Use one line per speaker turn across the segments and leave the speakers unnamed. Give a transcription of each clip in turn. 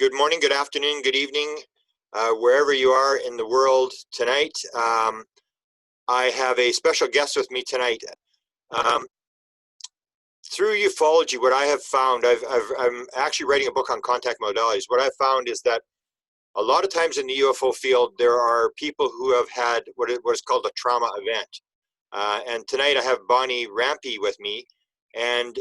Good morning, good afternoon, good evening, wherever you are in the world tonight. I have a special guest with me tonight. Um, Through ufology, what I have found, I'm actually writing a book on contact modalities. What I've found is that a lot of times in the UFO field, there are people who have had what is called a trauma event. And tonight I have Bonnie Rampy with me, and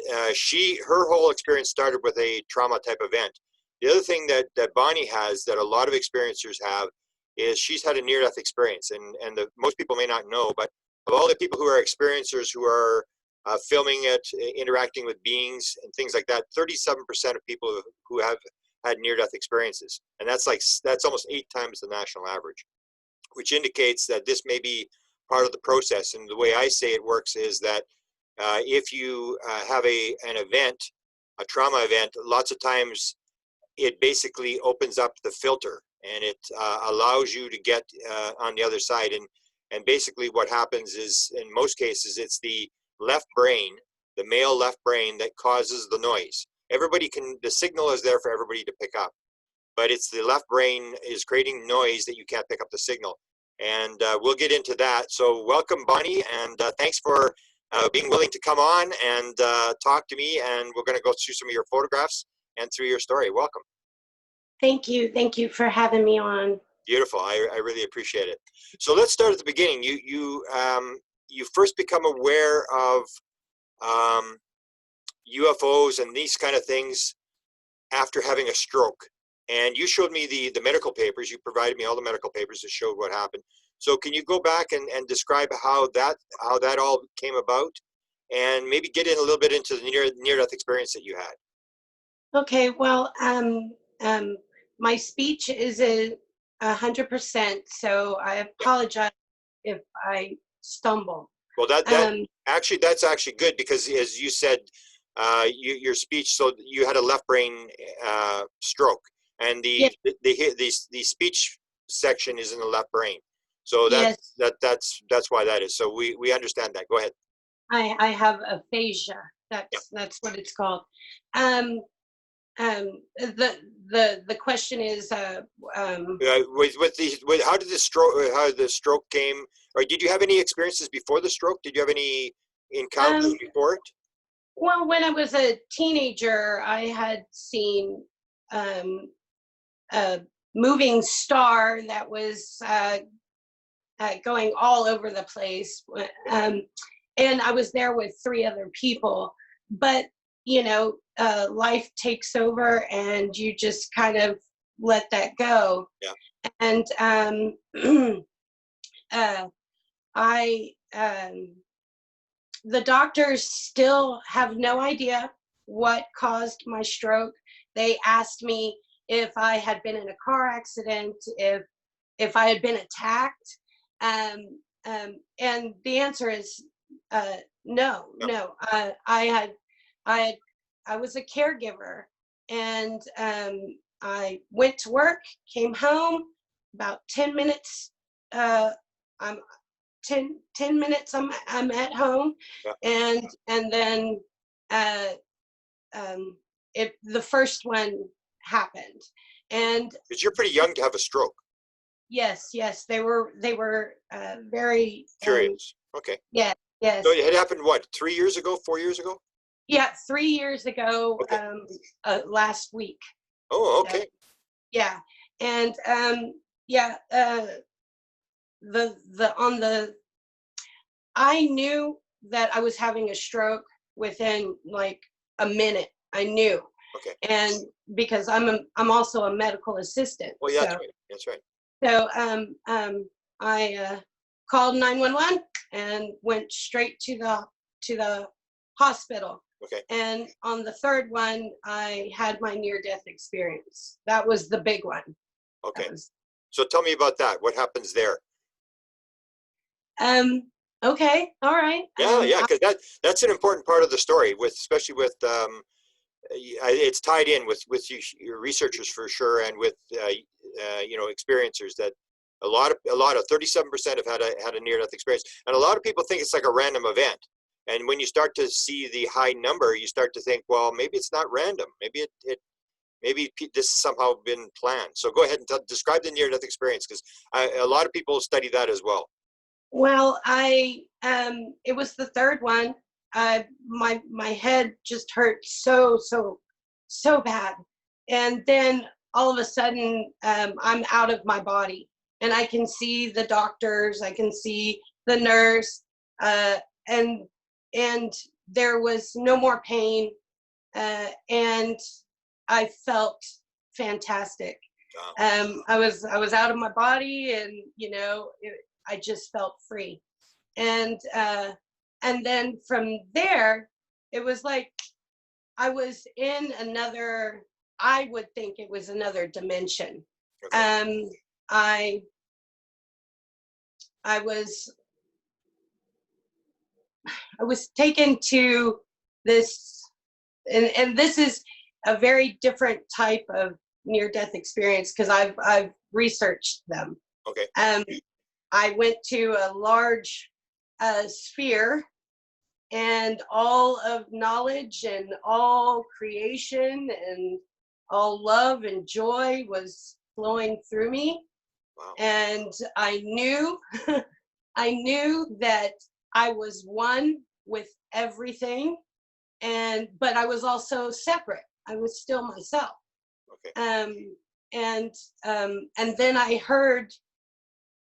her whole experience started with a trauma type event. The other thing that Bonnie has that a lot of experiencers have is she's had a near-death experience, and most people may not know, but of all the people who are experiencers who are filming it, interacting with beings and things like that, 37% of people who have had near-death experiences, and that's almost 8 times the national average, which indicates that this may be part of the process. And the way I say it works is that if you have an event, a trauma event, lots of times it basically opens up the filter, and it allows you to get on the other side. And basically what happens is, in most cases, it's the left brain, the male left brain, that causes the noise. The signal is there for everybody to pick up, but it's the left brain is creating noise that you can't pick up the signal. And we'll get into that. So welcome, Bonnie, and thanks for being willing to come on and talk to me. And we're going to go through some of your photographs and through your story. Welcome.
Thank you. Thank you for having me on.
Beautiful. I really appreciate it. So let's start at the beginning. You first become aware of UFOs and these kind of things after having a stroke. And you showed me the medical papers. You provided me all the medical papers that showed what happened. So can you go back and describe how that all came about, and maybe get in a little bit into the near-death experience that you had?
Okay. Well, my speech is 100%, so I apologize if I stumble.
Well, that's actually good, because as you said, your speech. So you had a left brain stroke, and the speech section is in the left brain. So that's why that is. So we understand that. Go ahead.
I have aphasia. That's what it's called. The question is,
how did the stroke came, or did you have any experiences before the stroke? Did you have any encounters before it?
Well, when I was a teenager, I had seen a moving star that was going all over the place, and I was there with 3 other people. But life takes over, and you just kind of let that go.
Yeah.
And the doctors still have no idea what caused my stroke. They asked me if I had been in a car accident, if I had been attacked, and the answer is no. I was a caregiver, and I went to work, came home, about 10 minutes. I'm 10 minutes. I'm at home, yeah. and then the first one happened, and
because you're pretty young to have a stroke.
Yes, they were very
curious. Okay.
Yes.
So it happened, what, 3 years ago, 4 years ago?
Yeah, 3 years ago. Okay. Last week.
Oh, okay.
Yeah, and I knew that I was having a stroke within like a minute. I knew.
Okay.
And because I'm also a medical assistant.
Well, yeah, so, that's right.
So I called 911 and went straight to the hospital.
Okay.
And on the 3rd one, I had my near-death experience. That was the big one.
Okay. So tell me about that. What happens there?
Okay. All right.
Yeah, because that's an important part of the story, especially with it's tied in with your researchers for sure, and with experiencers, that a lot of 37% have had a near-death experience, and a lot of people think it's like a random event. And when you start to see the high number, you start to think, well, maybe it's not random. Maybe Maybe this has somehow been planned. So go ahead and describe the near-death experience, because a lot of people study that as well.
Well, it was the third one. My head just hurt so bad, and then all of a sudden, I'm out of my body, and I can see the doctors, I can see the nurse, and there was no more pain, and I felt fantastic. I was out of my body, and I just felt free, and then from there, it was like I was in another. I would think it was another dimension.
Okay.
I was taken to this, and this is a very different type of near-death experience because I've researched them.
Okay.
I went to a large sphere, and all of knowledge and all creation and all love and joy was flowing through me.
Wow.
And I knew I knew that I was one with everything, but I was also separate. I was still myself.
Okay.
And then I heard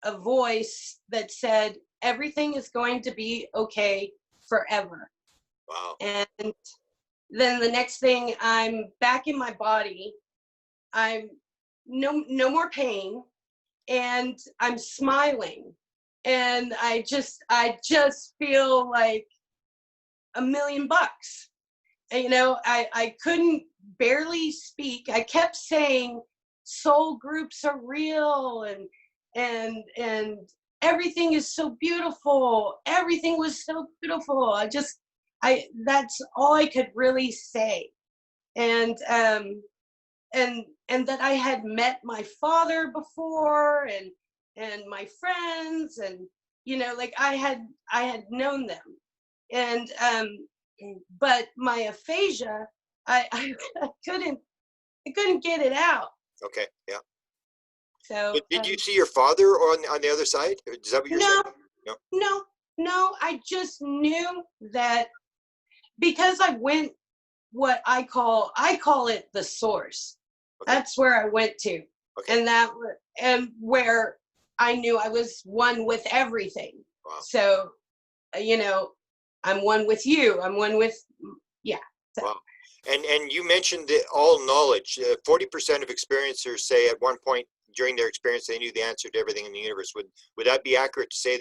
a voice that said, everything is going to be okay forever.
Wow.
And then the next thing, I'm back in my body. I'm no more pain, and I'm smiling, and I just feel like $1,000,000. And, I couldn't barely speak. I kept saying soul groups are real, and everything is so beautiful. Everything was so beautiful. That's all I could really say. And that I had met my father before, and my friends, and like I had known them. And but my aphasia, I couldn't get it out.
Okay. Yeah.
So
But did you see your father on the other side? Is that what you're saying?
No, I just knew that because I went what I call it the source.
Okay.
That's where I went to.
Okay.
And where I knew I was one with everything.
Wow.
So I'm one with you. I'm one with So.
Wow. And you mentioned that all knowledge. 40% of experiencers say at one point during their experience they knew the answer to everything in the universe. Would that be accurate to say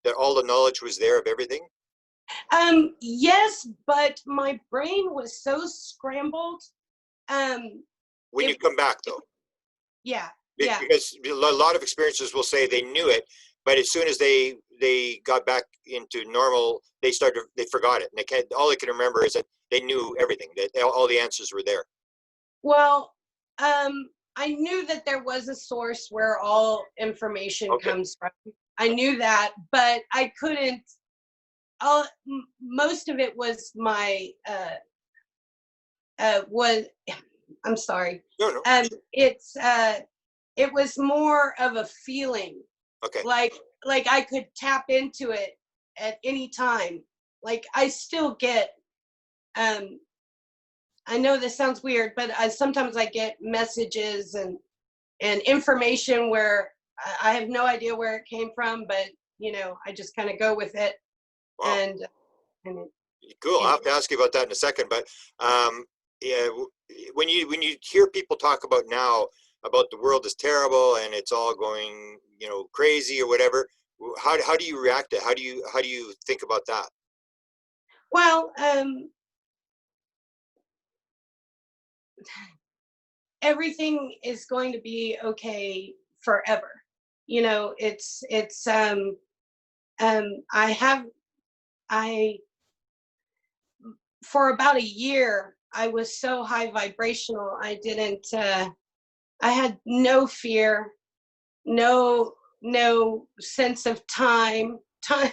that all the knowledge was there of everything?
Yes, but my brain was so scrambled.
When you come back, though.
Yeah.
Because a lot of experiencers will say they knew it, but as soon as they got back into normal, they forgot it, and all they can remember is that they knew everything, that all the answers were there.
Well, I knew that there was a source where all information comes from. I knew that, but I couldn't. Most of it was my I'm sorry.
No.
It was more of a feeling.
Okay.
Like I could tap into it at any time. Like I still get I know this sounds weird, but sometimes I get messages and information where I have no idea where it came from, but I just kind of go with it.
Wow.
And
cool. I'll have to ask you about that in a second, but yeah, when you hear people talk about now about the world is terrible and it's all going crazy or whatever, how do you react to it? How do you think about that?
Well, everything is going to be okay forever. I for about a year I was so high vibrational. I had no fear, no sense of time. I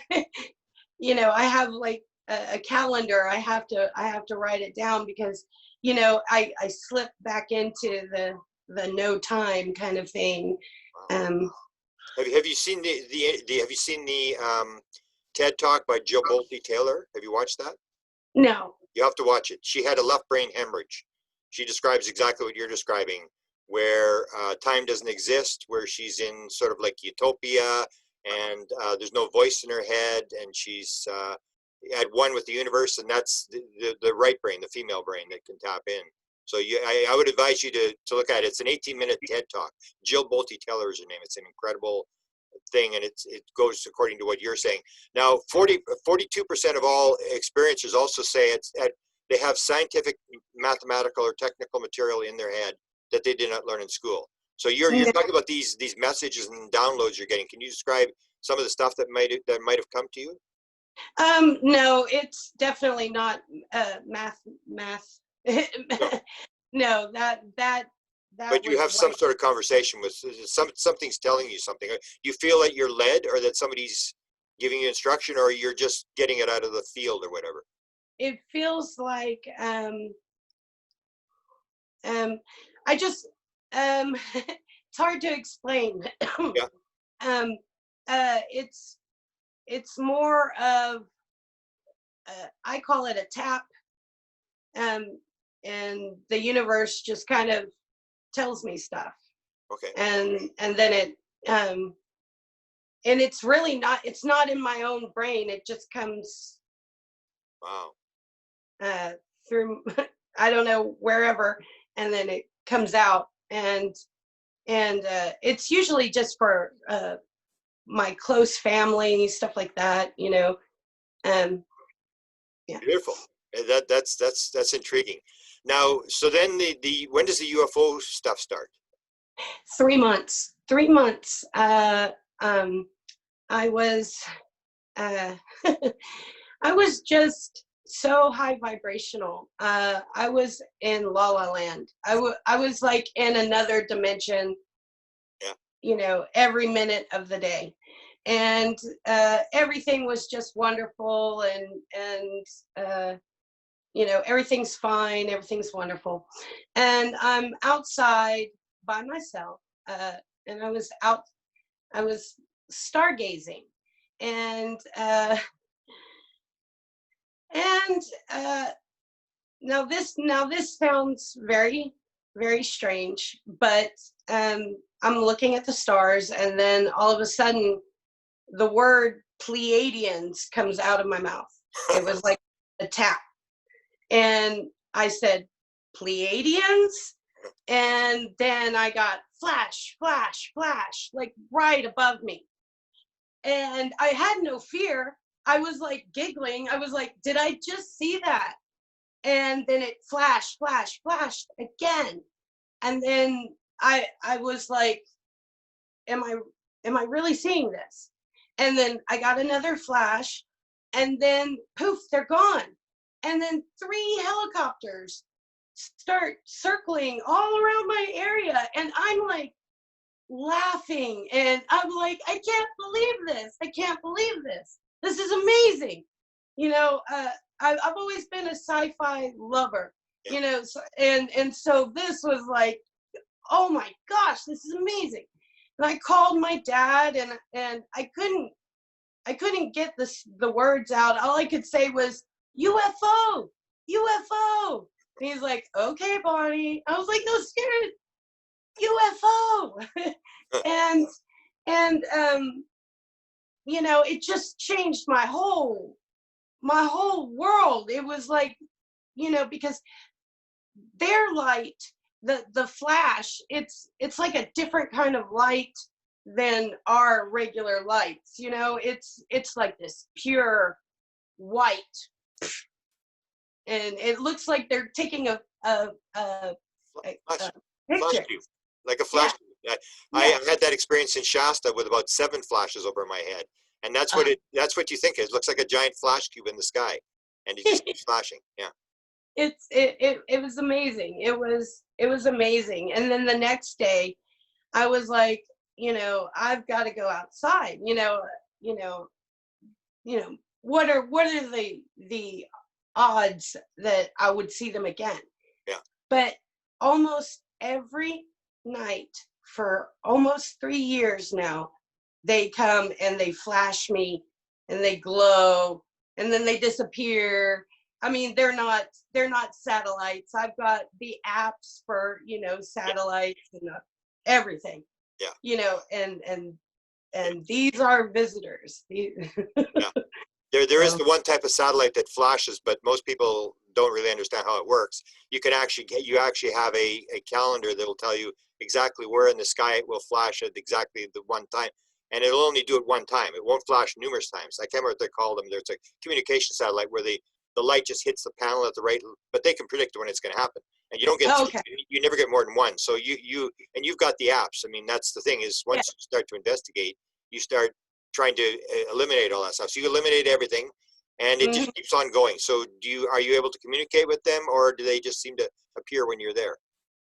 have like a calendar. I have to write it down because I slipped back into the no time kind of thing.
Have you seen the TED Talk by Jill Bolte Taylor? Have you watched that?
No.
You have to watch it. She had a left brain hemorrhage. She describes exactly what you're describing, where time doesn't exist, where she's in sort of like utopia, and there's no voice in her head, and she's at one with the universe, and that's the right brain, the female brain that can tap in. So I would advise you to look at it. It's an 18-minute TED Talk. Jill Bolte Taylor is her name. It's an incredible thing, and it goes according to what you're saying. Now, 42% of all experiencers also say they have scientific, mathematical, or technical material in their head that they did not learn in school. So you're talking about these messages and downloads you're getting. Can you describe some of the stuff that might have come to you?
No, it's definitely not math. No, that
But you have some sort of conversation with something's telling you something. You feel that you're led, or that somebody's giving you instruction, or you're just getting it out of the field or whatever.
It feels like I just it's hard to explain. Yeah. It's more of I call it a tap, and the universe just kind of tells me stuff.
Okay.
And then it and it's really not, it's not in my own brain. It just comes through I don't know, wherever, and then it comes out, and it's usually just for my close family, stuff like that, Yeah.
Beautiful. That's intriguing. Now, so then when does the UFO stuff start?
3 months. 3 months. I was I was just so high vibrational. I was in La La Land. I was like in another dimension. Yeah. Every minute of the day, and everything was just wonderful, and everything's fine, everything's wonderful, and I'm outside by myself, and I was stargazing, and now this sounds very, very strange, but I'm looking at the stars, and then all of a sudden the word Pleiadians comes out of my mouth. It was like a tap, and I said Pleiadians, and then I got flash, flash, flash, like right above me, and I had no fear. I was like giggling. I was like, did I just see that? And then it flashed, flash, flashed again. And then I was like, am I really seeing this? And then I got another flash, and then poof, they're gone. And then 3 helicopters start circling all around my area, and I'm like laughing, and I'm like, I can't believe this. I can't believe this. This is amazing. I've always been a sci-fi lover, so, and so this was like, oh my gosh, this is amazing. And I called my dad, and I couldn't get the words out. All I could say was UFO, UFO. And he's like, okay, Bonnie. I was like, no, scared, UFO. and it just changed my whole world. It was like, because their light, the flash, it's like a different kind of light than our regular lights. It's like this pure white, and it looks like they're taking a picture.
Flash cube, like a flash cube. I had that experience in Shasta with about 7 flashes over my head, and that's what you think. It looks like a giant flash cube in the sky, and it just keeps flashing. Yeah.
It was amazing. It was amazing. And then the next day I was like, I've got to go outside. What are the odds that I would see them again?
Yeah.
But almost every night for almost 3 years now, they come and they flash me and they glow and then they disappear. I mean, they're not satellites. I've got the apps for,
Yeah.
satellites and everything,
Yeah.
and these are visitors.
Yeah. There is
So,
the one type of satellite that flashes, but most people don't really understand how it works. You actually have a calendar that will tell you exactly where in the sky it will flash at exactly the one time. And it'll only do it one time. It won't flash numerous times. I can't remember what they call them. There's a communication satellite where the light just hits the panel at the right, but they can predict when it's going to happen. And you don't get
okay.
you never get more than one. So you've got the apps. I mean, that's the thing is
Yeah.
once you start to investigate, you start trying to eliminate all that stuff. So you eliminate everything, and it
Mhm.
just keeps on going. So are you able to communicate with them, or do they just seem to appear when you're there?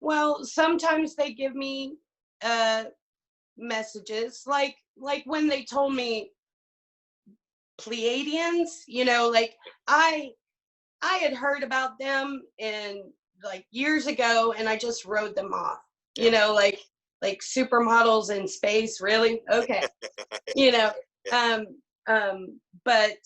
Well, sometimes they give me uh messages, like when they told me Pleiadians, like I I had heard about them in like years ago and I just wrote them off.
Yeah.
Like supermodels in space, really? Okay. You know,
Yeah.
um but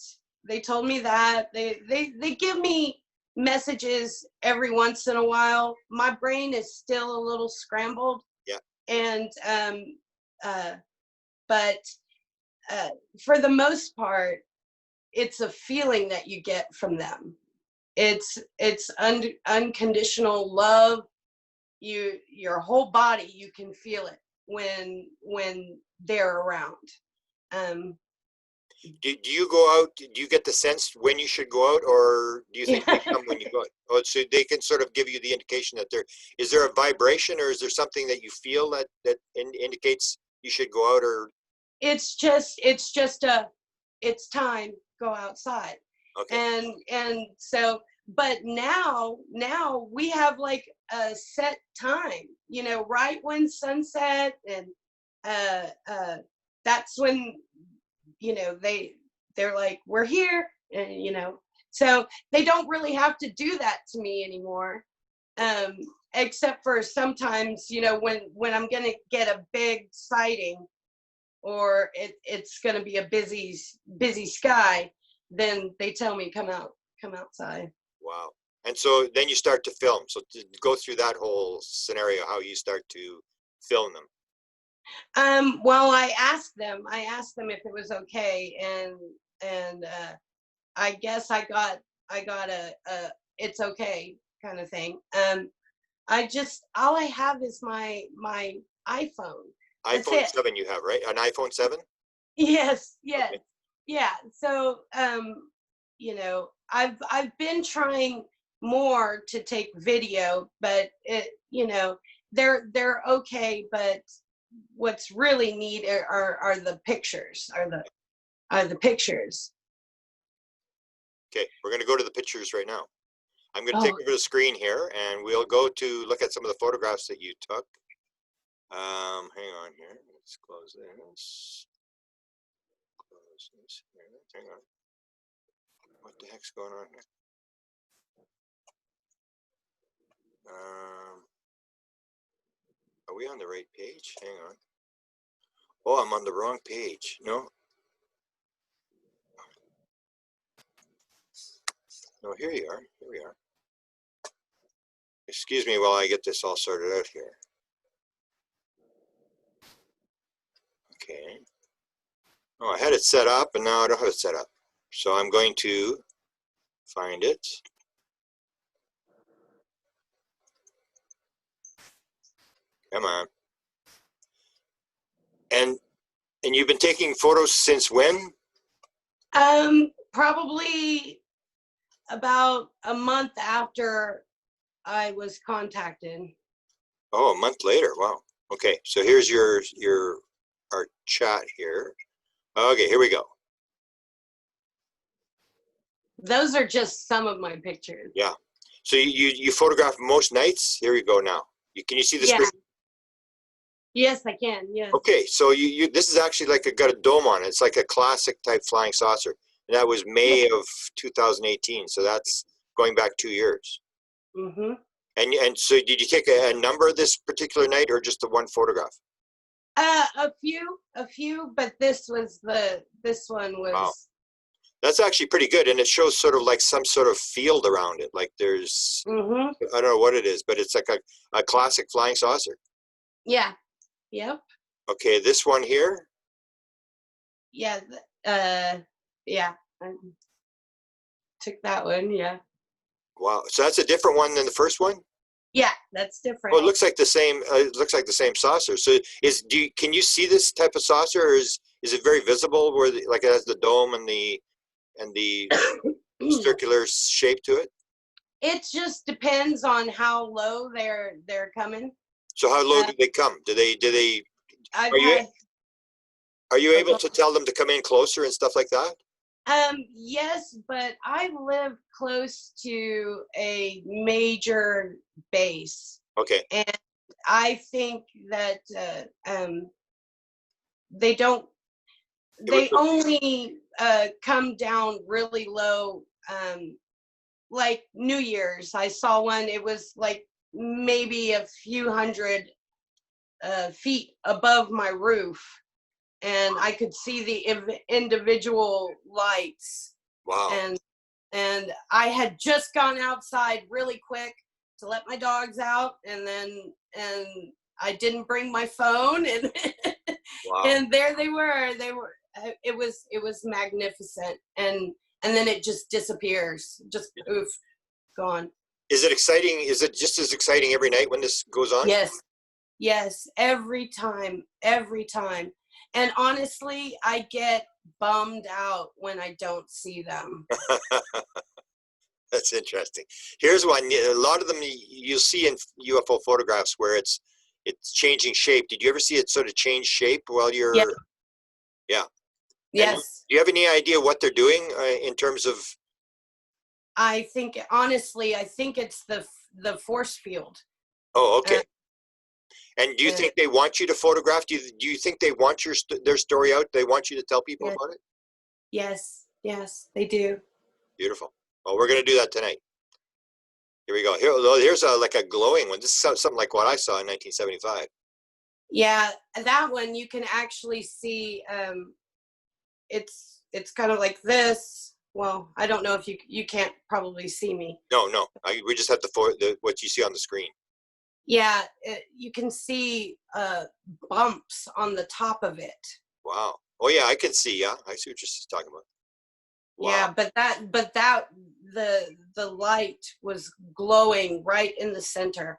they told me that they give me messages every once in a while. My brain is still a little scrambled,
Yeah.
and uh but uh for the most part it's a feeling that you get from them. It's unconditional love. Your whole body, you can feel it when they're around. um
Do you go out? Do you get the sense when you should go out, or do you think they
yeah.
come when you go out? Oh, so they can sort of give you the indication that is there a vibration, or is there something that you feel that indicates you should go out, or
It's just it's time, go outside.
okay,
And so, but now we have like a set time, right when sunset, and that's when, they're like, we're here. And so they don't really have to do that to me anymore, um except for sometimes, when I'm gonna get a big sighting, or it's going to be a busy sky, then they tell me, come outside.
wow. And so then you start to film. So to go through that whole scenario, how you start to film them.
Well, I asked them if it was okay, and I guess I got a it's okay kind of thing. All I have is my iPhone. That's
iPhone
it.
7 you have, right? An iPhone 7?
Yes, yes.
Okay.
Yeah. So, I've been trying more to take video, but they're okay, but what's really neat are the pictures, are the pictures.
Okay, we're going to go to the pictures right now. I'm going to take
Oh,
over the screen here and we'll go to look at some of the photographs that you took. Hang on here. Let's close this. Close this. Hang on. What the heck's going on here? Are we on the right page? Hang on. Oh, I'm on the wrong page. No. No, here you are. Here we are. Excuse me while I get this all sorted out here. Okay. Oh, I had it set up and now I don't have it set up. So I'm going to find it. Come on. And you've been taking photos since when?
probably about a month after I was contacted.
Oh, a month later. Wow. Okay, so here's our chat here. Okay, here we go.
Those are just some of my pictures.
Yeah. So you photograph most nights. Here we go now. Can you see the
Yeah.
screen?
Yes, I can. Yes.
Okay, so you this is actually like got a dome on it. It's like a classic type flying saucer. And that was
Yeah.
May of 2018. So that's going back 2 years.
Mhm.
And so did you take a number this particular night or just the one photograph?
A few, but this one
Wow.
was.
That's actually pretty good. And it shows sort of like some sort of field around it. Like there's,
Mm-hmm.
I don't know what it is, but it's like a classic flying saucer.
Yeah. Yep.
Okay, this one here.
Yeah. Yeah. I took that one. Yeah.
Wow. So that's a different one than the first one?
Yeah, that's
Oh,
different.
it looks like the same. It looks like the same saucer. So can you see this type of saucer, or is it very visible where like it has the dome and the circular shape to it?
It just depends on how low they're coming.
So how low
Uh,
do they come? Do they
I've
are you
had.
are you
Oh,
able to tell them to come in closer and stuff like that?
yes, but I live close to a major base,
Okay.
and I think that they don't.
It was
They only come down really low. Like New Year's, I saw one. It was like maybe a few hundred feet above my roof, and I could see the individual lights.
wow.
And I had just gone outside really quick to let my dogs out, and I didn't bring my phone, and
Wow.
and there they were. It was magnificent, and then it just disappears, just oof, gone.
Is it exciting? Is it just as exciting every night when this goes on?
Yes, yes, every time. And honestly, I get bummed out when I don't see them.
That's interesting. Here's one. A lot of them you'll see in UFO photographs where it's changing shape. Did you ever see it sort of change shape while
Yeah,
you're? Yeah. And do
yes.
you have any idea what they're doing in terms of?
I think honestly, I think it's the force field.
Oh,
Uh,
okay. And do you
uh,
think they want you to photograph? Do you think they want their story out? They want you to tell people
yeah,
about it?
yes, yes, they do.
Beautiful. Well, we're going to do that tonight. Here we go. Here's like a glowing one. This is something like what I saw in 1975.
Yeah, that one you can actually see. It's kind of like this. Well, I don't know if you can't probably see me.
No, no. We just have what you see on the screen.
Yeah, you can see bumps on the top of it.
Wow. Oh yeah, I can see. Yeah, I see what you're talking about. Wow.
Yeah, but that the light was glowing right in the center.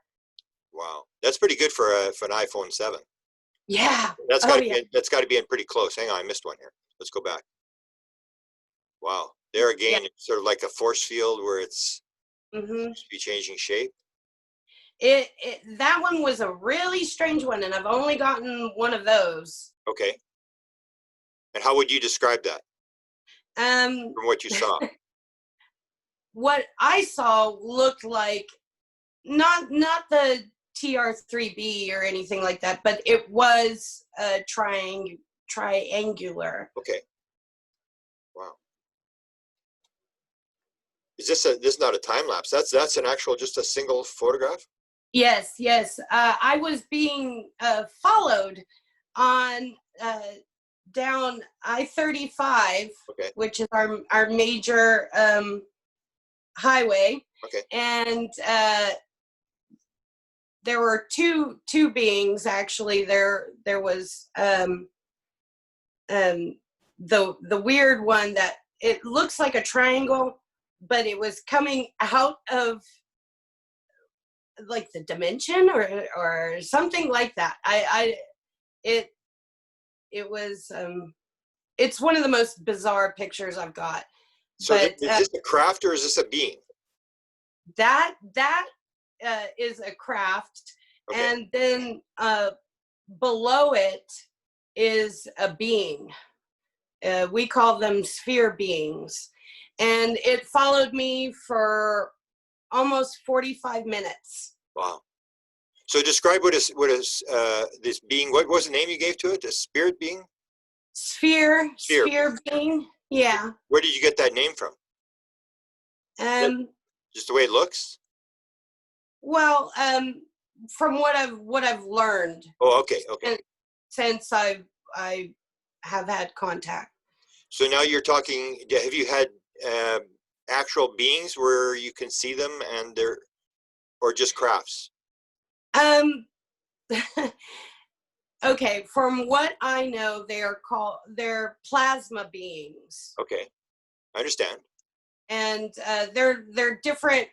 Wow. That's pretty good for an iPhone 7.
Yeah.
That's got
Oh
to
yeah.
be that's got to be in pretty close. Hang on, I missed one here. Let's go back. Wow. There
Yeah.
again, it's sort of like a force field where it's
Mhm.
seems to be changing shape.
It that one was a really strange one, and I've only gotten one of those.
Okay. And how would you describe that
Um,
from what you saw?
what I saw looked like not the TR3B or anything like that, but it was a triangular.
Okay. Wow. This is not a time lapse? That's an actual just a single photograph?
Yes, yes. I was being followed on down I-35,
Okay.
which is our major highway,
Okay.
and there were two beings actually. There was the weird one that it looks like a triangle, but it was coming out of like the dimension or something like that. It it was it's one of the most bizarre pictures I've got.
So
But
is this a craft or is this a being?
that is a craft,
Okay.
and then below it is a being. We call them sphere beings, and it followed me for almost 45 minutes.
Wow. So describe what is this being? What was the name you gave to it? A spirit being? Sphere being.
Sphere being, yeah.
Where did you get that name from? Is that
Um,
just the way it looks?
Well, from what I've learned
Oh, okay, okay.
since I have had contact.
So now you're talking, have you had actual beings where you can see them and they're, or just crafts?
Um, okay, from what I know, they're plasma beings,
Okay, I understand.
and they're different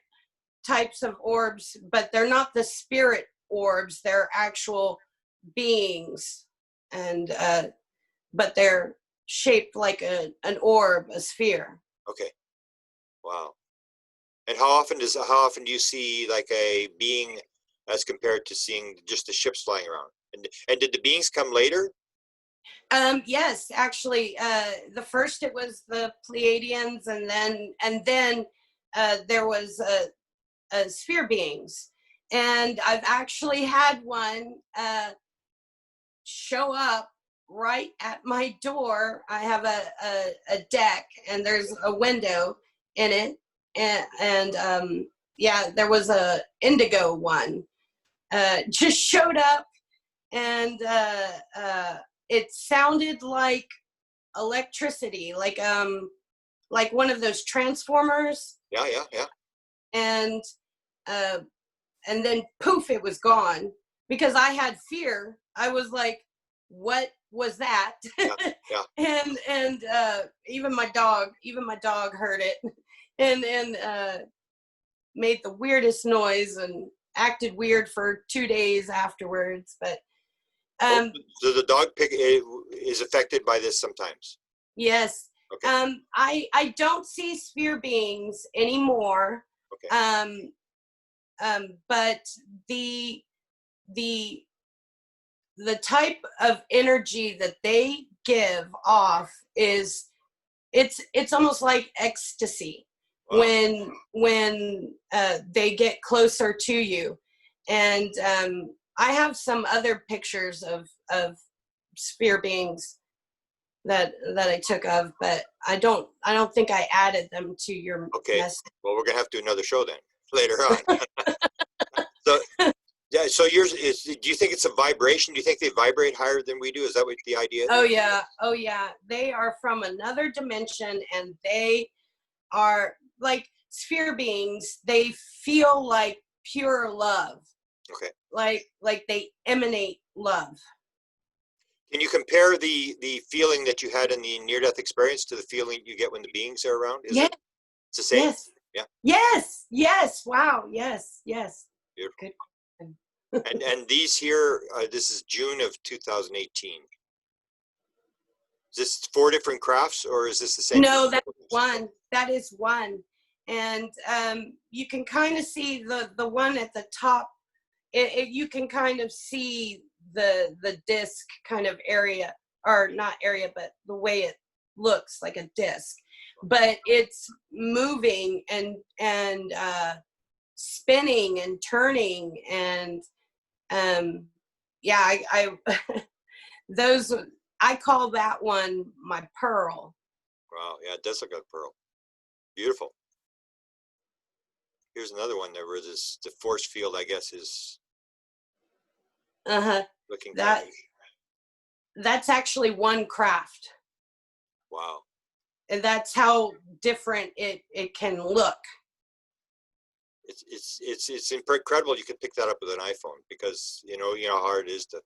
types of orbs, but they're not the spirit orbs. They're actual beings, and but they're shaped like an orb, a sphere.
Okay, wow. And how often do you see like a being as compared to seeing just the ships flying around? And did the beings come later?
Yes, actually, the first it was the Pleiadians, and then there was sphere beings, and I've actually had one show up right at my door. I have a deck, and there's a window in it, and yeah, there was a indigo one just showed up, and it sounded like electricity, like one of those transformers,
Yeah, yeah, yeah,
and uh and then poof, it was gone. Because I had fear, I was like, what was that?
yeah, yeah.
And even my dog heard it, and made the weirdest noise and acted weird for 2 days afterwards. But
Oh,
um
so the dog pick is affected by this sometimes.
yes,
Okay,
I don't see sphere beings anymore.
okay,
um but the the the type of energy that they give off is, it's almost like ecstasy
wow.
when they get closer to you. And I have some other pictures of sphere beings that I took of, but I don't think I added them to your
Okay,
message.
well, we're gonna have to do another show then later on. So yeah, so yours is. Do you think it's a vibration? Do you think they vibrate higher than we do? Is that what the idea
Oh
is?
yeah, oh yeah. They are from another dimension, and they are like sphere beings. They feel like pure love,
Okay.
like they emanate love.
Can you compare the feeling that you had in the near death experience to the feeling you get when the beings are around? Is
Yes,
it it's the same?
yes,
Yeah,
yes, yes. Wow, yes, yes.
beautiful.
Good question.
And these here, this is June of 2018. Is this four different crafts, or is this the same
No, that's
crafts?
one. That is one. And you can kind of see the one at the top. You can kind of see the disc kind of area, or not area, but the way it looks like a disc. But it's moving and spinning and turning, and yeah, I those, I call that one my pearl.
Wow, yeah, it does look like a pearl. Beautiful. Here's another one there where this the force field, I guess, is
Uh-huh.
looking kind of
That that's actually one craft,
wow.
and that's how different it can look.
It's incredible you could pick that up with an iPhone because you know how hard it is to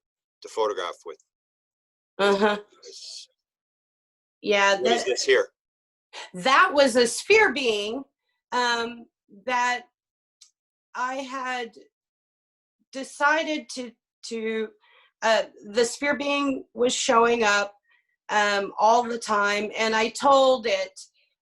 photograph with
Uh-huh.
this.
Yeah,
What is this here?
that was a sphere being that I had decided to the sphere being was showing up all the time, and I told it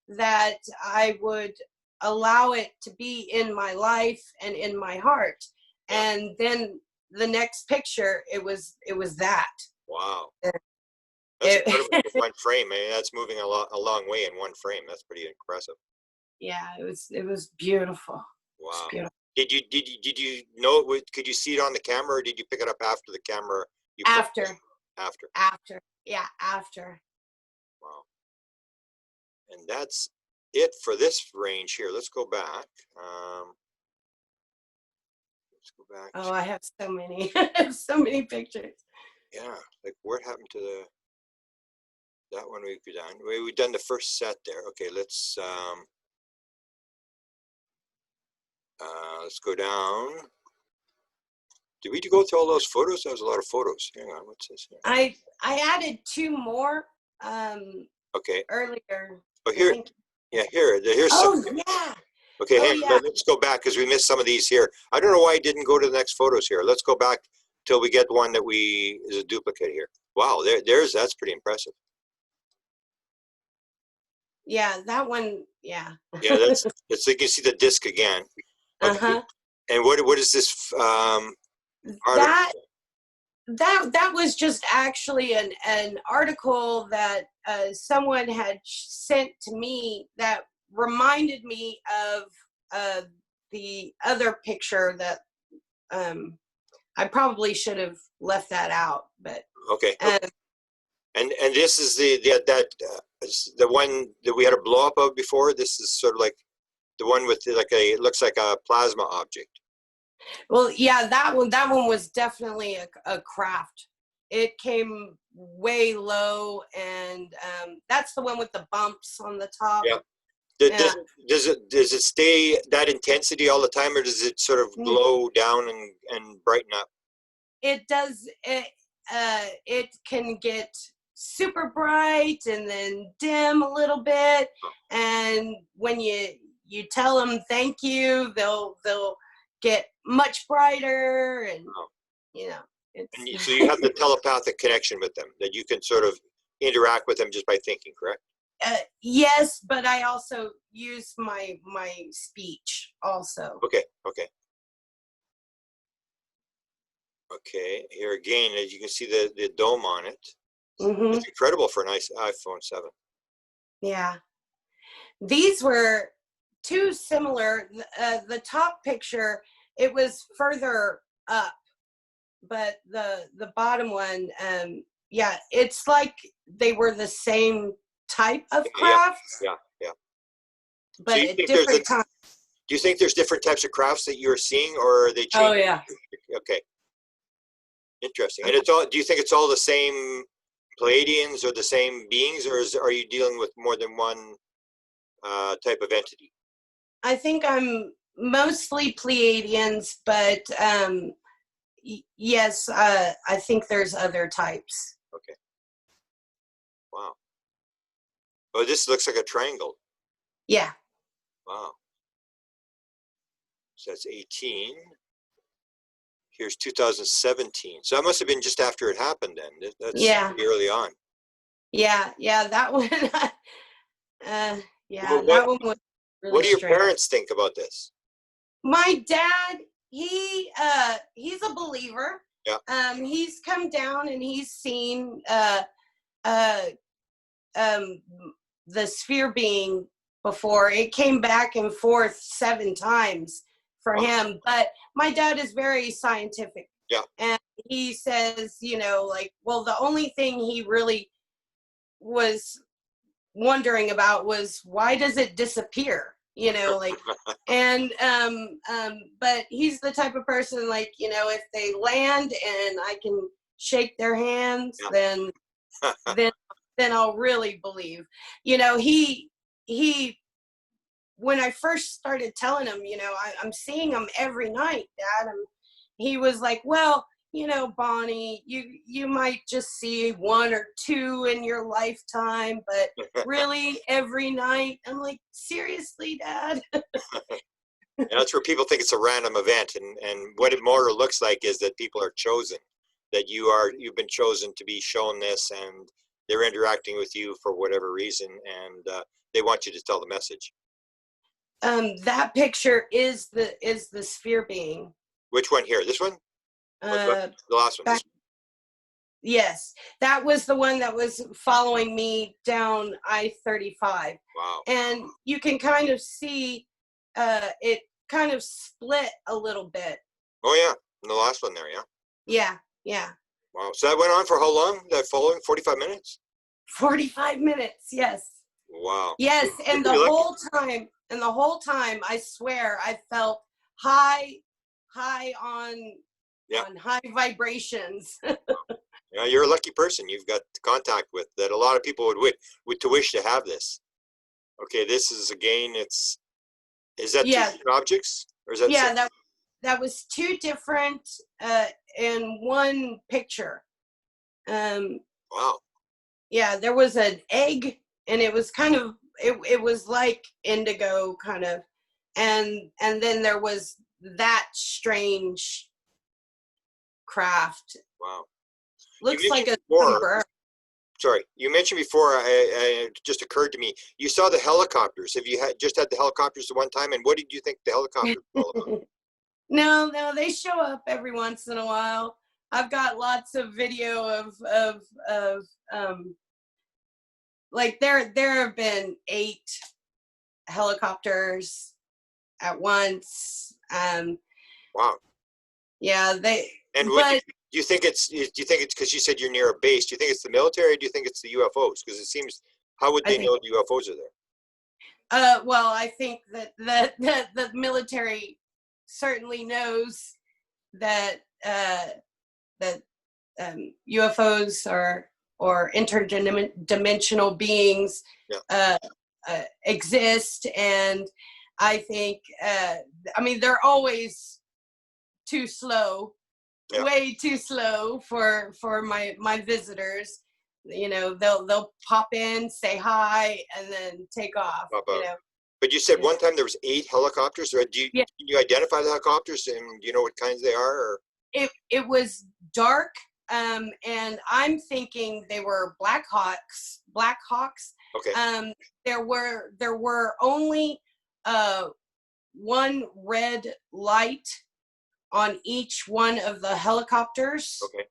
that I would allow it to be in my life and in my heart.
Yeah.
And then the next picture, it was that.
Wow. That's incredible
It,
in one frame. I mean, that's moving a long way in one frame. That's pretty impressive.
yeah, it was beautiful. It's
Wow.
beautiful.
Did you know it? Could you see it on the camera, or did you pick it up after the camera? You put
After,
after.
after, yeah, after.
Wow. And that's it for this range here. Let's go back. back
Oh,
to,
I have so many. I have so many pictures.
yeah, like what happened to that one we've done? We've done the first set there. Okay, let's go down. Did we go through all those photos? That was a lot of photos. Hang on, what's this here?
I added 2 more
Okay.
earlier.
Oh,
I
here,
think.
yeah, here's some.
Oh yeah.
Okay,
Oh
hang
yeah.
on, let's go back because we missed some of these here. I don't know why I didn't go to the next photos here. Let's go back till we get one that is a duplicate here. Wow, that's pretty impressive.
Yeah, that one. Yeah.
Yeah, that's so you can see the disc again. Okay,
Uh-huh.
and what is this article?
That that was just actually an article that someone had sent to me that reminded me of the other picture that I probably should have left that out, but
Okay, and this is the one that we had a blow up of before. This is sort of like the one with it looks like a plasma object.
well, yeah, that one was definitely a craft. It came way low, and that's the one with the bumps on the top.
Yeah.
Yeah.
Does it stay that intensity all the time, or does it sort of glow down and brighten up?
It does. It can get super bright and then dim a little bit, and when you tell them thank you, they'll get much brighter, and you know it's.
And so you have the telepathic connection with them that you can sort of interact with them just by thinking, correct?
Yes, but I also use my speech also.
Okay. Here again, as you can see the dome on it.
Mm-hmm.
It's incredible for a nice iPhone 7.
Yeah, these were too similar. The top picture, it was further up, but the bottom one, yeah, it's like they were the same type of craft,
Yeah.
but
So you
at
think
different times.
do you think there's different types of crafts that you're seeing, or are they changing?
Oh yeah.
Okay. Interesting. And do you think it's all the same Pleiadians or the same beings, or are you dealing with more than one type of entity?
I think I'm mostly Pleiadians, but yes, I think there's other types.
Okay. Wow. Oh, this looks like a triangle.
Yeah.
Wow. So that's 18. Here's 2017. So that must have been just after it happened then. That's pretty early on.
Yeah, that one. Yeah,
Well,
that one was really
what do your
strange.
parents think about this?
My dad, he's a believer.
Yeah.
He's come down and he's seen the sphere being before. It came back and forth 7 times for him, but my dad is very scientific.
Yeah.
And he says, like, well, the only thing he really was wondering about was why does it disappear? Like, and but he's the type of person, like, if they land and I can shake their hands, then I'll really believe. He when I first started telling him, I'm seeing him every night, Dad, and he was like, well, Bonnie, you might just see 1 or 2 in your lifetime, but really every night. I'm like, seriously, Dad?
And that's where people think it's a random event, and what it more looks like is that people are chosen, that you've been chosen to be shown this, and they're interacting with you for whatever reason, and they want you to tell the message.
That picture is the sphere being.
Which one here? This one? The last one.
Yes, that was the one that was following me down I-35.
Wow.
And you can kind of see it kind of split a little bit.
Oh yeah, and the last one there, yeah.
Yeah.
Wow. So that went on for how long? That following 45 minutes?
45 minutes, yes.
Wow.
Yes, and the whole time, I swear, I felt high high on
Yeah.
high vibrations.
Yeah, you're a lucky person. You've got contact with that. A lot of people would to wish to have this. Okay, this is again. Is that two
Yeah,
different objects or is that the
yeah,
same?
that was two different in one picture.
Wow.
Yeah, there was an egg, and it was kind of it was like indigo kind of, and then there was that strange craft.
Wow. You
Looks like
mentioned
some
before.
bird.
Sorry, you mentioned before. It just occurred to me. You saw the helicopters. Have you just had the helicopters the one time? And what did you think the helicopters were all about?
No, they show up every once in a while. I've got lots of video of like there have been 8 helicopters at once.
Wow.
Yeah, they
And
but
do you think it's because you said you're near a base? Do you think it's the military? Or do you think it's the UFOs? Because it seems, how would
I
they
think
know the UFOs are there?
well, I think that the military certainly knows that that UFOs or interdimensional beings
Yeah.
exist, and I think I mean they're always too slow,
Yeah.
way too slow for my visitors. You know, they'll pop in, say hi, and then take off.
Pop
You
out.
know,
But you said
yeah.
one time there was 8 helicopters. Or do
Yeah.
you identify the helicopters and do you know what kinds they are? Or?
It was dark, and I'm thinking they were Black Hawks.
Okay.
There were only one red light on each one of the helicopters,
Okay.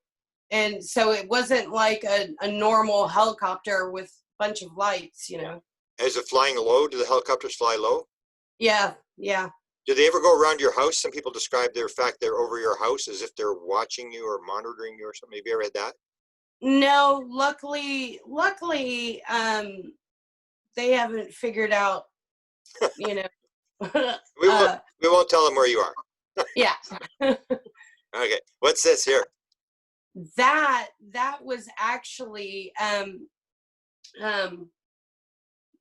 and so it wasn't like a normal helicopter with a bunch of lights. You know.
Is it flying low? Do the helicopters fly low?
Yeah.
Do they ever go around your house? Some people describe their fact they're over your house as if they're watching you or monitoring you or something. Have you ever had that?
No, luckily, they haven't figured out, you know.
We won't. We won't tell them where you are.
Yeah.
Okay. What's this here?
That was actually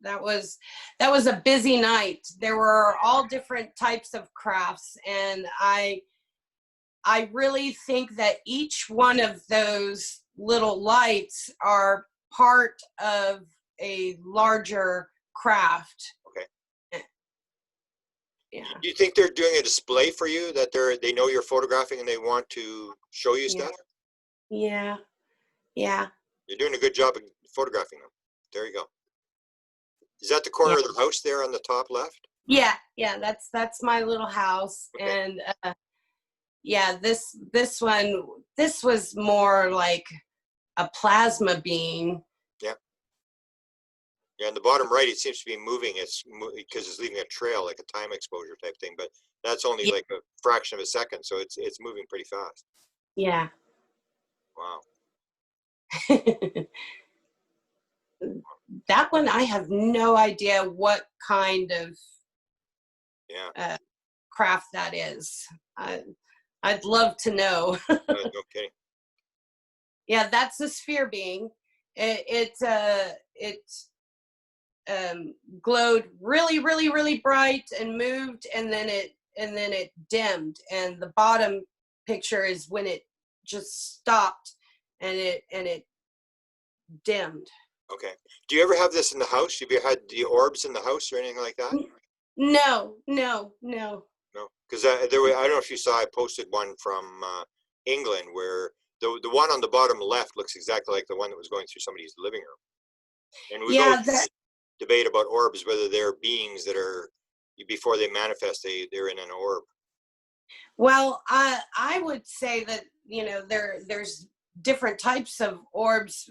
that was a busy night. There were all different types of crafts, and I really think that each one of those little lights are part of a larger craft.
Okay.
Yeah.
Do you think they're doing a display for you that they know you're photographing and they want to show you stuff?
Yeah.
You're doing a good job of photographing them. There you go. Is that the corner of the house there on the top left?
Yeah. That's my little house,
Okay.
and yeah, this was more like a plasma being.
Yeah. Yeah. In the bottom right, it seems to be moving. It's because it's leaving a trail, like a time exposure type thing. But that's only
Yeah.
like a fraction of a second, so it's moving pretty fast.
Yeah.
Wow.
That one, I have no idea what kind of craft that is. I'd love to know.
No kidding.
Yeah, that's a sphere being. It glowed really, really, really bright and moved, and then it dimmed. And the bottom picture is when it just stopped and it dimmed.
Okay. Do you ever have this in the house? Have you had the orbs in the house or anything like that?
No.
No. Because I don't know if you saw, I posted one from England where the one on the bottom left looks exactly like the one that was going through somebody's living room. And we've always debate about orbs, whether they're beings that are, before they manifest, they're in an orb.
Well, I would say that, you know, there's different types of orbs,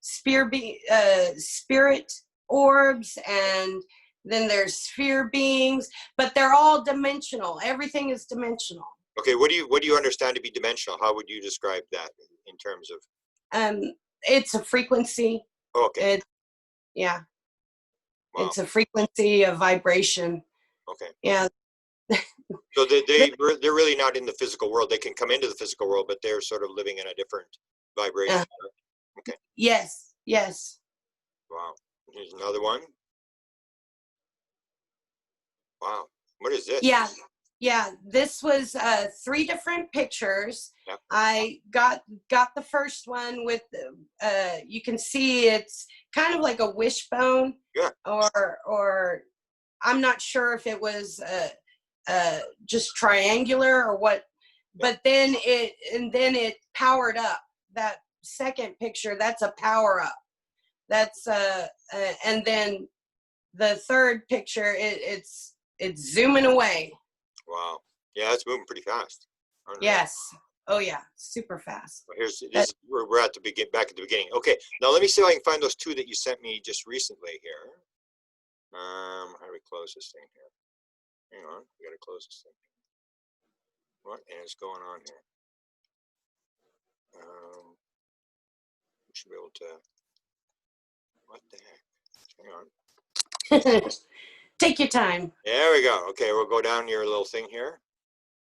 spirit orbs, and then there's sphere beings, but they're all dimensional. Everything is dimensional.
Okay, what do you understand to be dimensional? How would you describe that in terms of?
It's a frequency.
Okay.
Yeah.
Wow.
It's a frequency, a vibration.
Okay.
Yeah.
So they're really not in the physical world. They can come into the physical world, but they're sort of living in a different vibration. Okay.
Yes, yes.
Wow. Here's another one. Wow. What is this?
Yeah, yeah. This was 3 different pictures.
Yep.
I got the first one with you can see it's kind of like a wishbone,
Yeah.
or I'm not sure if it was just triangular or what, but then it powered up. That second picture, that's a power up. That's and then the third picture, it's zooming away.
Wow. Yeah, it's moving pretty fast.
Yes. Oh yeah, super fast.
Well, we're at the back at the beginning. Okay, now let me see if I can find those 2 that you sent me just recently here. How do we close this thing here? Hang on, we gotta close this thing. What is going on here? We should be able to. What the heck? Hang on.
Take your time.
There we go. Okay, we'll go down your little thing here.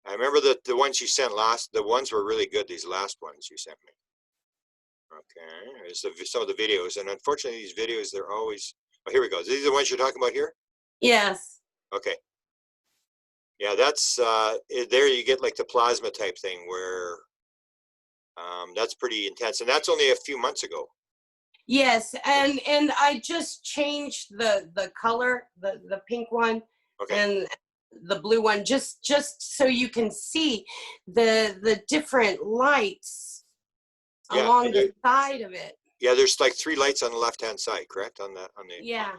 I remember that the ones you sent the ones were really good. These last ones you sent me. Okay, there's some of the videos, and unfortunately, these videos they're always. Oh, here we go. These are the ones you're talking about here.
Yes.
Okay. Yeah, that's there. You get like the plasma type thing where that's pretty intense, and that's only a few months ago.
Yes, and I just changed the color, the pink one,
Okay.
and the blue one, just so you can see the different lights along the side of it.
Yeah, there's like 3 lights on the left-hand side, correct? On the.
Yeah,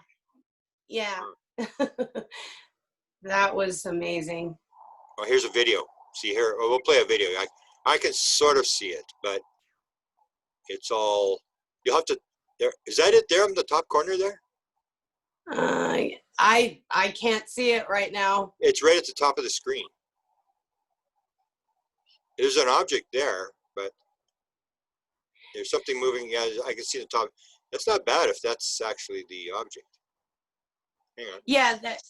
yeah. That was amazing.
Oh, here's a video. See here. Oh, we'll play a video. I can sort of see it, but it's all. You'll have to. There is that it there in the top corner there?
I can't see it right now.
It's right at the top of the screen. There's an object there, but there's something moving. Yeah, I can see the top. That's not bad if that's actually the object. Hang on.
Yeah, that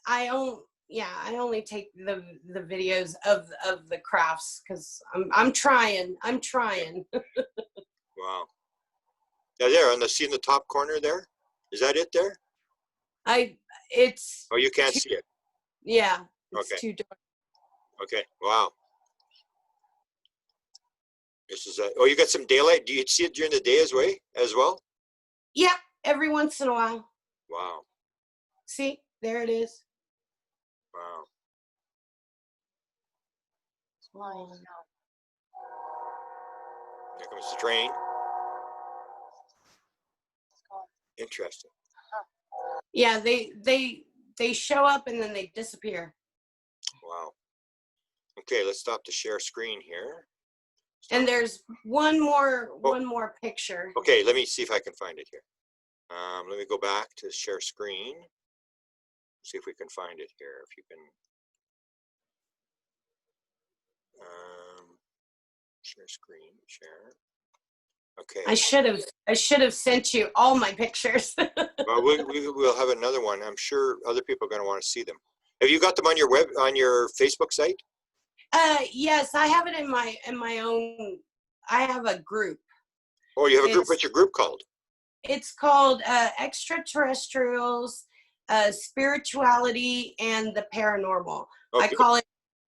I only take the videos of the crafts because I'm trying.
Wow. Yeah, there on see in the top corner there. Is that it there?
It's.
Oh, you can't see it.
Yeah, it's
okay.
too dark.
Okay. Wow. This is oh, you got some daylight. Do you see it during the day as well?
Yeah, every once in a while.
Wow.
See, there it is.
Wow. There comes the train. Interesting.
Yeah, they show up and then they disappear.
Wow. Okay, let's stop the share screen here.
And there's one more picture.
Okay, let me see if I can find it here. Let me go back to share screen. See if we can find it here. If you can share screen, share. Okay.
I should have sent you all my pictures.
Well, we'll have another one. I'm sure other people are going to want to see them. Have you got them on your Facebook site?
Yes, I have it in my own. I have a group.
Oh, you have a group. What's your group called?
It's called Extraterrestrials, Spirituality, and the Paranormal. Okay. I call it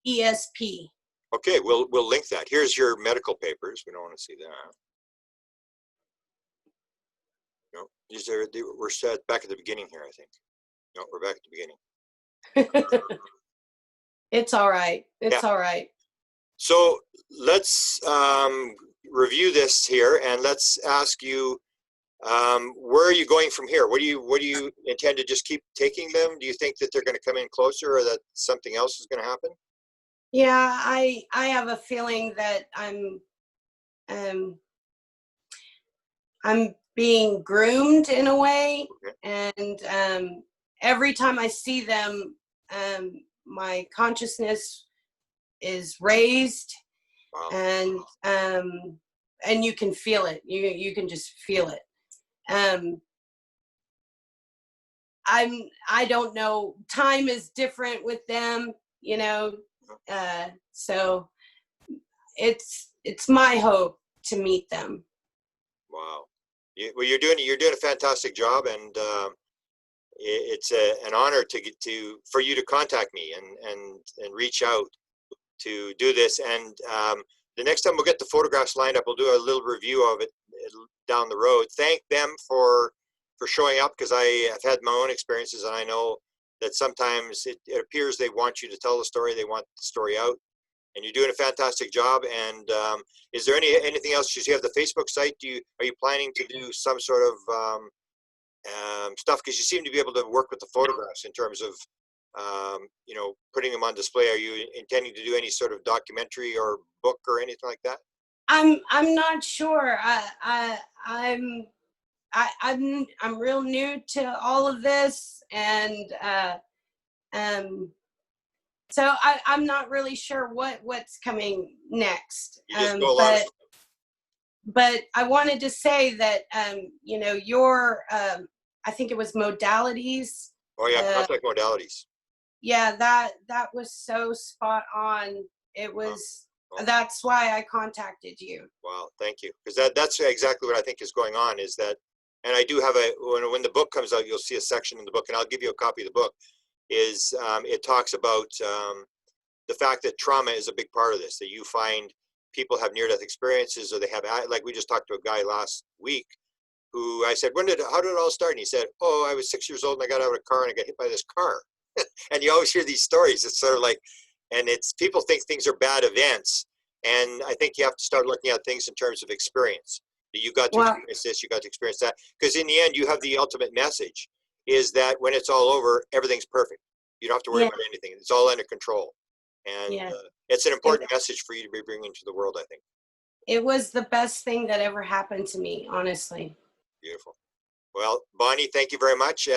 ESP.
Okay, we'll link that. Here's your medical papers. We don't want to see that. No, these are we're set back at the beginning here. I think. No, we're back at the beginning.
It's all right. It's all right.
So let's review this here, and let's ask you, where are you going from here? What do you intend to just keep taking them? Do you think that they're going to come in closer, or that something else is going to happen?
Yeah, I have a feeling that I'm being groomed in a way, okay. And every time I see them, my consciousness is raised. Wow. And you can feel it. You can just feel it. I don't know. Time is different with them. you know, so it's my hope to meet them.
Wow. Well, you're doing a fantastic job, and it's an honor to get for you to contact me and reach out to do this. And the next time we'll get the photographs lined up, we'll do a little review of it down the road. Thank them for showing up, because I have had my own experiences, and I know that sometimes it appears they want you to tell the story, they want the story out, and you're doing a fantastic job. And is there anything else? You have the Facebook site. Are you planning to do some sort of stuff, because you seem to be able to work with the photographs in terms of you know, putting them on display? Are you intending to do any sort of documentary or book or anything like that?
I'm not sure. I'm real new to all of this, and so I'm not really sure what's coming next.
You just go along.
But I wanted to say that you know, your I think it was modalities.
Oh yeah, contact modalities.
Yeah, that was so spot on. It was.
Oh.
That's why I contacted you.
Wow, thank you. Because that's exactly what I think is going on, is that, and I do have when the book comes out, you'll see a section in the book, and I'll give you a copy of the book, is it talks about the fact that trauma is a big part of this, that you find people have near-death experiences, or they have, like we just talked to a guy last week who I said, how did it all start? And he said, oh, I was 6 years old and I got out of a car and I got hit by this car. And you always hear these stories. It's sort of like, and it's, people think things are bad events. And I think you have to start looking at things in terms of experience. You got to experience this, you got to experience that. Because in the end, you have the ultimate message, is that when it's all over, everything's perfect. You don't have to worry about anything. It's all under control. And it's an important message for you to be bringing to the world, I think.
It was the best thing that ever happened to me, honestly.
Beautiful. Well, Bonnie, thank you very much.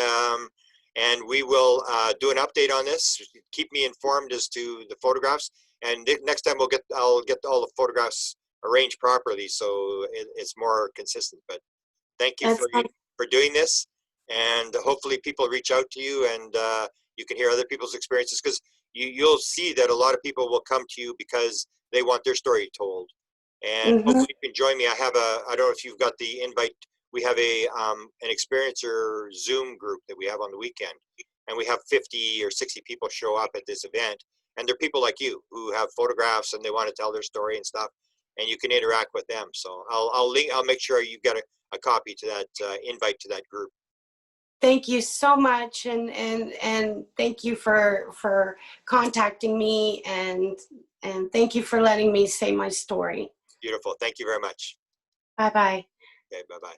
And we will do an update on this. Keep me informed as to the photographs. And next time I'll get all the photographs arranged properly, so it's more consistent. But thank you for doing this. And hopefully people reach out to you, and you can hear other people's experiences, because you'll see that a lot of people will come to you because they want their story told. And hopefully you can join me. I don't know if you've got the invite. We have an experiencer Zoom group that we have on the weekend, and we have 50 or 60 people show up at this event, and they're people like you who have photographs and they want to tell their story and stuff, and you can interact with them. So I'll make sure you've got a copy to that invite to that group.
Thank you so much, and thank you for contacting me, and thank you for letting me say my story.
Beautiful. Thank you very much.
Bye-bye.
Okay, bye-bye.